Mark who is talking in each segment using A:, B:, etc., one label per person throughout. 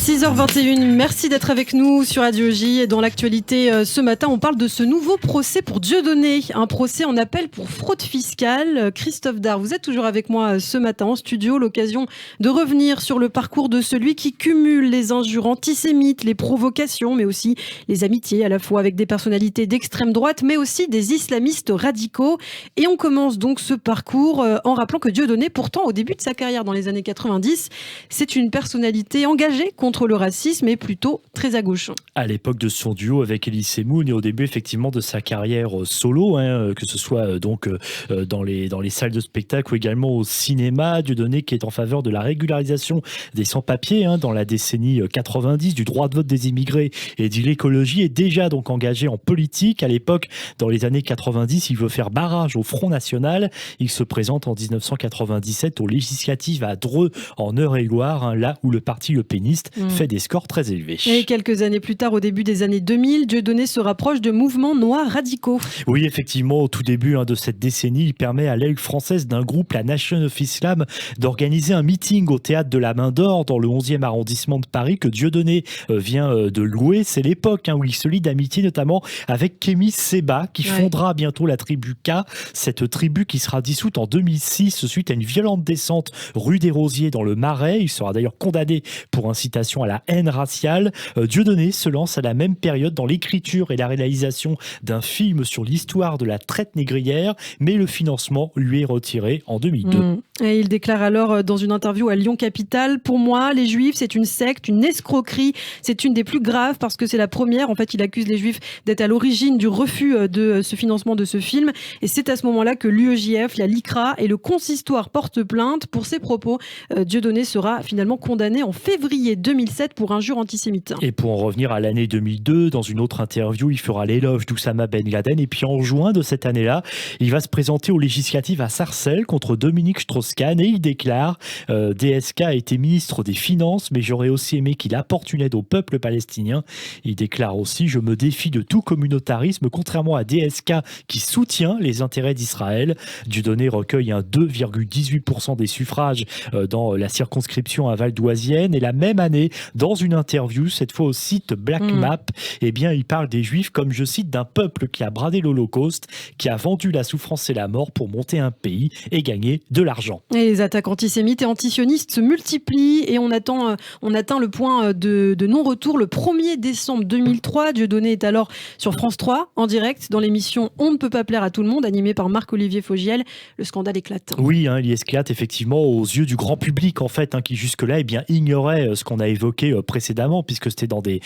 A: 6h21, merci d'être avec nous sur Radio J. Et dans l'actualité ce matin, on parle de ce nouveau procès pour Dieudonné, un procès en appel pour fraude fiscale. Christophe Dard, vous êtes toujours avec moi ce matin en studio, l'occasion de revenir sur le parcours de celui qui cumule les injures antisémites, les provocations, mais aussi les amitiés à la fois avec des personnalités d'extrême droite, mais aussi des islamistes radicaux. Et on commence donc ce parcours en rappelant que Dieudonné, pourtant au début de sa carrière dans les années 90, c'est une personnalité engagée contre le racisme et plutôt très à gauche.
B: À l'époque de son duo avec Elie Semoun et au début effectivement de sa carrière solo, que ce soit donc dans les salles de spectacle ou également au cinéma, Dieudonné qui est en faveur de la régularisation des sans-papiers dans la décennie 90, du droit de vote des immigrés et de l'écologie, est déjà donc engagé en politique. À l'époque, dans les années 90, il veut faire barrage au Front National. Il se présente en 1997 aux législatives à Dreux en Eure-et-Loire, là où le parti Le Péniste fait des scores très élevés.
A: Et quelques années plus tard, au début des années 2000, Dieudonné se rapproche de mouvements noirs radicaux.
B: Oui, effectivement, au tout début de cette décennie, il permet à l'aile française d'un groupe, la Nation of Islam, d'organiser un meeting au théâtre de la Main d'Or dans le 11e arrondissement de Paris que Dieudonné vient de louer. C'est l'époque où il se lie d'amitié notamment avec Kémy Séba qui fondera bientôt la tribu K, cette tribu qui sera dissoute en 2006 suite à une violente descente rue des Rosiers dans le Marais. Il sera d'ailleurs condamné pour incitation à la haine raciale. Dieudonné se lance à la même période dans l'écriture et la réalisation d'un film sur l'histoire de la traite négrière, mais le financement lui est retiré en 2002.
A: Et il déclare alors dans une interview à Lyon Capitale: pour moi, les Juifs, c'est une secte, une escroquerie. C'est une des plus graves parce que c'est la première. En fait, il accuse les Juifs d'être à l'origine du refus de ce financement de ce film. Et c'est à ce moment-là que l'UEJF, la LICRA et le consistoire portent plainte pour ses propos. Dieudonné sera finalement condamné en février 2007 pour injure antisémite.
B: Et pour en revenir à l'année 2002, dans une autre interview, il fera l'éloge d'Oussama Ben Laden. Et puis en juin de cette année-là, il va se présenter aux législatives à Sarcelles contre Dominique Strauss-Kahn et il déclare DSK a été ministre des Finances, mais j'aurais aussi aimé qu'il apporte une aide au peuple palestinien. Il déclare aussi: je me défie de tout communautarisme, contrairement à DSK qui soutient les intérêts d'Israël. Dieudonné recueille 2,18% des suffrages dans la circonscription à Val-d'Oisienne. Et la même année, dans une interview, cette fois au site Black Map, il parle des Juifs comme, je cite, d'un peuple qui a bradé l'Holocauste, qui a vendu la souffrance et la mort pour monter un pays et gagner de l'argent.
A: Et les attaques antisémites et antisionistes se multiplient et on atteint le point de non-retour le 1er décembre 2003. Dieudonné est alors sur France 3 en direct dans l'émission On ne peut pas plaire à tout le monde, animée par Marc-Olivier Fogiel. Le scandale éclate.
B: Oui, il éclate effectivement aux yeux du grand public en fait, qui jusque-là ignorait ce qu'on a évoqué précédemment, puisque c'était dans des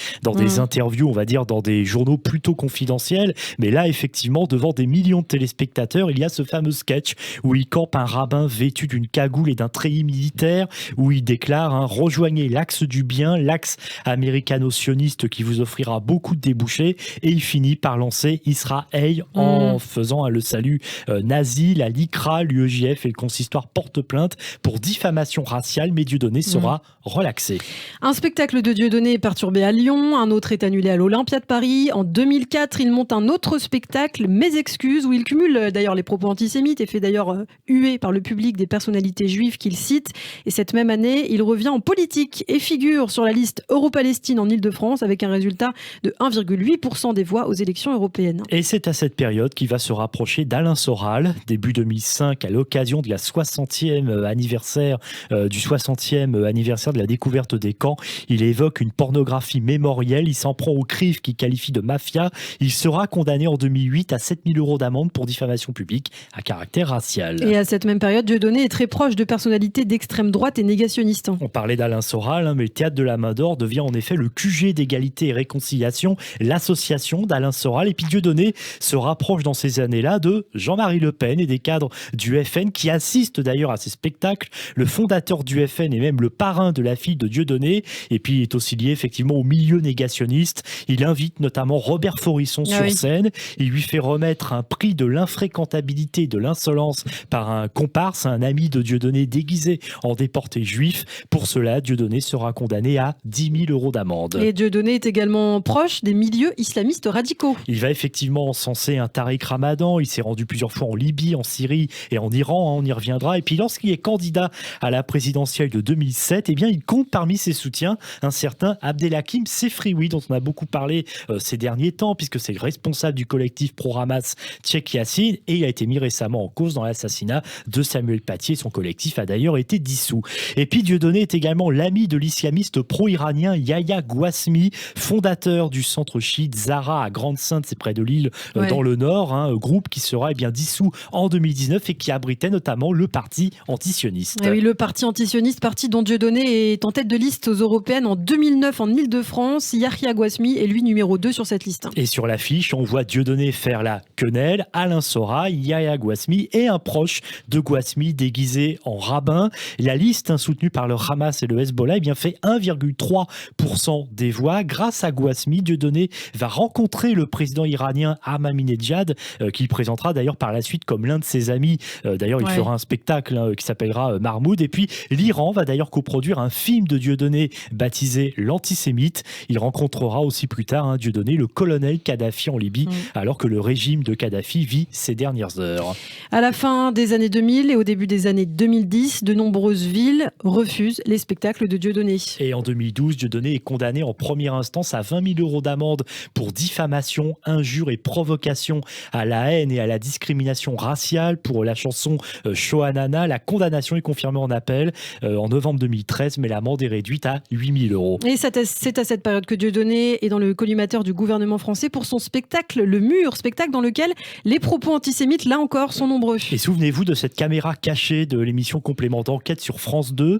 B: interviews, on va dire, dans des journaux plutôt confidentiels. Mais là, effectivement, devant des millions de téléspectateurs, il y a ce fameux sketch où il campe un rabbin vêtu d'une cagoule et d'un treillis militaire, où il déclare rejoignez l'axe du bien, l'axe américano-sioniste qui vous offrira beaucoup de débouchés. Et il finit par lancer Israël en faisant le salut nazi. La LICRA, l'UEJF et le consistoire portent plainte pour diffamation raciale, mais Dieudonné sera relaxé.
A: Un spectacle de Dieudonné est perturbé à Lyon, un autre est annulé à l'Olympia de Paris. En 2004, il monte un autre spectacle, Mes excuses, où il cumule d'ailleurs les propos antisémites et fait d'ailleurs huer par le public des personnalités juives qu'il cite. Et cette même année, il revient en politique et figure sur la liste Euro-Palestine en Ile-de-France avec un résultat de 1,8% des voix aux élections européennes.
B: Et c'est à cette période qu'il va se rapprocher d'Alain Soral. Début 2005, à l'occasion de la 60e anniversaire du 60e anniversaire de la découverte des camps, il évoque une pornographie mémorielle. Il s'en prend au CRIF qui qualifie de mafia. Il sera condamné en 2008 à 7 000 € d'amende pour diffamation publique à caractère racial.
A: Et à cette même période, Dieudonné est très proche de personnalités d'extrême droite et négationnistes.
B: On parlait d'Alain Soral, mais le théâtre de la Main d'Or devient en effet le QG d'égalité et réconciliation, l'association d'Alain Soral. Et puis Dieudonné se rapproche dans ces années-là de Jean-Marie Le Pen et des cadres du FN qui assistent d'ailleurs à ces spectacles. Le fondateur du FN est même le parrain de la fille de Dieudonné. Et puis il est aussi lié effectivement au milieu négationniste. Il invite notamment Robert Forisson sur scène. Il lui fait remettre un prix de l'infréquentabilité de l'insolence par un comparse, un ami de Dieudonné déguisé en déporté juif. Pour cela, Dieudonné sera condamné à 10 000 € d'amende.
A: Et Dieudonné est également proche des milieux islamistes radicaux.
B: Il va effectivement encenser un Tariq Ramadan. Il s'est rendu plusieurs fois en Libye, en Syrie et en Iran. On y reviendra. Et puis lorsqu'il est candidat à la présidentielle de 2007, eh bien, il compte parmi ses soutiens un certain Abdelhakim Sefrioui, dont on a beaucoup parlé ces derniers temps, puisque c'est le responsable du collectif pro-Hamas Tchèque Yassine, et il a été mis récemment en cause dans l'assassinat de Samuel Paty. Son collectif a d'ailleurs été dissous. Et puis Dieudonné est également l'ami de l'islamiste pro-iranien Yahya Gouasmi, fondateur du centre chiite Zahra à Grande-Synthe, c'est près de Lille, dans le Nord, un groupe qui sera dissous en 2019 et qui abritait notamment le parti antisioniste.
A: Et oui, le parti antisioniste, parti dont Dieudonné est en tête de liste aux européennes en 2009 en Île-de-France. Yahya Gouasmi est lui numéro 2 sur cette liste.
B: Et sur l'affiche, on voit Dieudonné faire la quenelle, Alain Soral, Yahya Gouasmi et un proche de Gouasmi déguisé en rabbin. La liste, soutenue par le Hamas et le Hezbollah, fait 1,3% des voix. Grâce à Gouasmi, Dieudonné va rencontrer le président iranien Ahmadinejad, qu'il présentera d'ailleurs par la suite comme l'un de ses amis. D'ailleurs, il fera un spectacle qui s'appellera Marmoud. Et puis, l'Iran va d'ailleurs coproduire un film de Dieudonné baptisé L'Antisémite. Il rencontrera aussi plus tard Dieudonné, le colonel Kadhafi en Libye, alors que le régime de Kadhafi vit ses dernières heures.
A: À la fin des années 2000 et au début des années 2010, de nombreuses villes refusent les spectacles de Dieudonné.
B: Et en 2012, Dieudonné est condamné en première instance à 20 000 € d'amende pour diffamation, injure et provocation à la haine et à la discrimination raciale pour la chanson Shoah-Nana. La condamnation est confirmée en appel en novembre 2013, mais l'amende est réduite à 8 000 €.
A: Et c'est à cette période que Dieudonné est dans le collimateur du gouvernement français pour son spectacle Le Mur, spectacle dans lequel les propos antisémites, là encore, sont nombreux.
B: Et souvenez-vous de cette caméra cachée de l'émission Complément d'enquête sur France 2,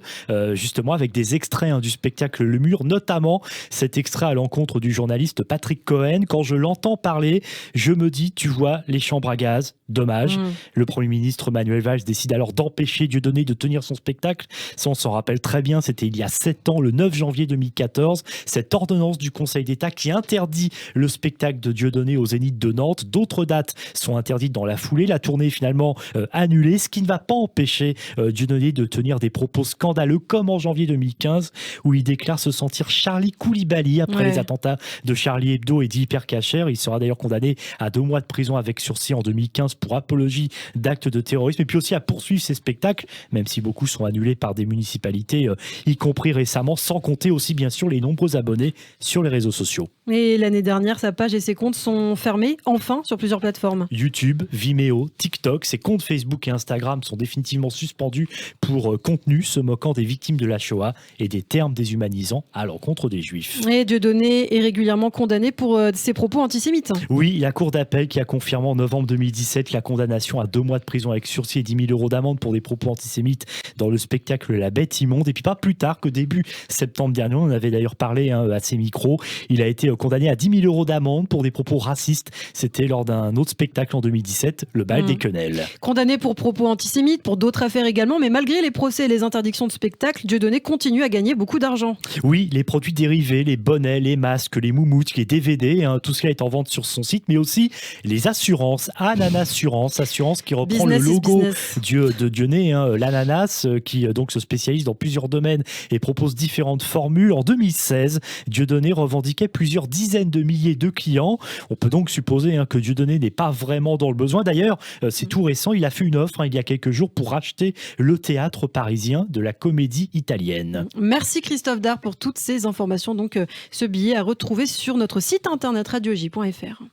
B: justement avec des extraits du spectacle Le Mur, notamment cet extrait à l'encontre du journaliste Patrick Cohen. Quand je l'entends parler, je me dis, tu vois, les chambres à gaz, dommage. Le Premier ministre Manuel Valls décide alors d'empêcher Dieudonné de tenir son spectacle. Ça, on s'en rappelle très bien, c'était il y a 7 ans, le 9 janvier 2014. Cette ordonnance du Conseil d'État qui interdit le spectacle de Dieudonné au Zénith de Nantes. D'autres dates sont interdites dans la foulée. La tournée est finalement annulée, ce qui ne va pas empêcher Dieudonné de tenir des propos scandaleux, comme en janvier 2015, où il déclare se sentir Charlie Koulibaly après les attentats de Charlie Hebdo et d'Hyper Cacher. Il sera d'ailleurs condamné à 2 mois de prison avec sursis en 2015 pour apologie d'actes de terrorisme, et puis aussi à poursuivre ses spectacles, même si beaucoup sont annulés par des municipalités, y compris récemment, sans compter aussi bien sûr les nombreux abonnés sur les réseaux sociaux.
A: Et l'année dernière, sa page et ses comptes sont fermés, enfin, sur plusieurs plateformes.
B: YouTube, Vimeo, TikTok, ses comptes Facebook et Instagram sont définitivement suspendus pour contenu se moquant des victimes de la Shoah et des termes déshumanisants à l'encontre des Juifs.
A: Et Dieudonné est régulièrement condamné pour ses propos antisémites.
B: Oui, la Cour d'appel qui a confirmé en novembre 2017 la condamnation à 2 mois de prison avec sursis et 10 000 € d'amende pour des propos antisémites dans le spectacle La Bête Immonde. Et puis pas plus tard que début septembre dernier, on en avait d'ailleurs parlé à ces micros, il a été condamné à 10 000 € d'amende pour des propos racistes. C'était lors d'un autre spectacle en 2017, le bal des quenelles.
A: Condamné pour propos antisémites, pour d'autres affaires également, mais malgré les procès et les interdictions de spectacle, Dieudonné continue à gagner beaucoup d'argent.
B: Oui, les produits dérivés, les bonnets, les masques, les moumoutes, les DVD, tout cela est en vente sur son site, mais aussi les assurances. Ananas Assurance qui reprend
A: business
B: le logo
A: de
B: Dieudonné, l'ananas, qui donc se spécialise dans plusieurs domaines et propose différentes formules. En 2016, Dieudonné revendiquait plusieurs dizaines de milliers de clients. On peut donc supposer que Dieudonné n'est pas vraiment dans le besoin. D'ailleurs, c'est tout récent, il a fait une offre il y a quelques jours pour racheter le théâtre parisien de la Comédie Italienne.
A: Merci Christophe Dard pour toutes ces informations. Donc ce billet à retrouver sur notre site internet radioj.fr.